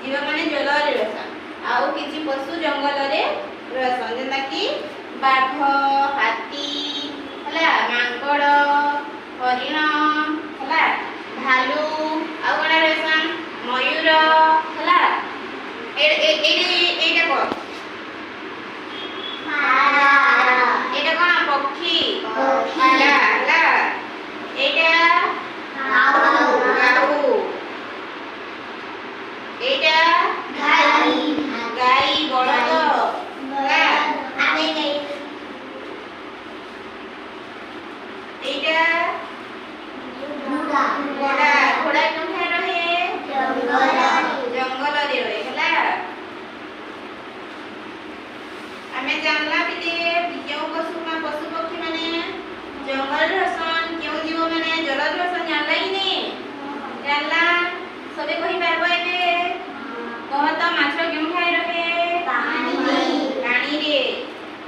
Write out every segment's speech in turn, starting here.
जीव माने जल रे रहसन आउ किछि पशु जंगल रे रहसन जेना कि बाघ हाथी हला मांकड़ हरिण हला भालू आउ कोना रहसन मयूर हला एटा को एटा कोन पक्षी हला हला एटा काऊ एटा गाई बळद हला एटा घोड़ा घोड़ा कोठे रहे जंगल रे रहे हला हमें जानला बिले केउ पशु पक्षी माने जंगल रहसन केउ जीव माने जल रहसन जानला कि नहीं जानला सबे कहि पारबो एबे कहत माछ केउ ठाई रहे पानी रे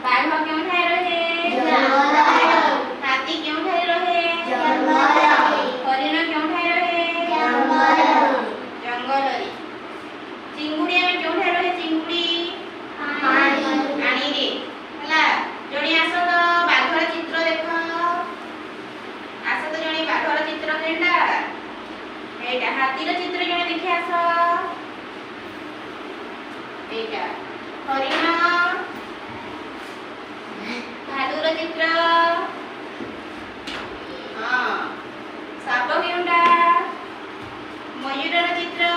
बाघ केउ ठाई रहे हाथी केउ ठाई रहे हरिण केउ ठाई रहे जंगल रे चिंगुड़ी में केउ ठाई रहे चिंगुड़ी पानी रे हला जणी आसो तो बाघर चित्र देख आसो तो जणी बाघर चित्र केंडा एटा हाथीर चित्र जणी देखि आसो एटा हरिण भालुर चित्र हां साप केउंडा मयूरर चित्र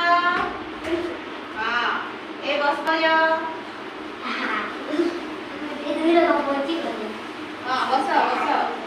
हां ए बसपय हां बस बस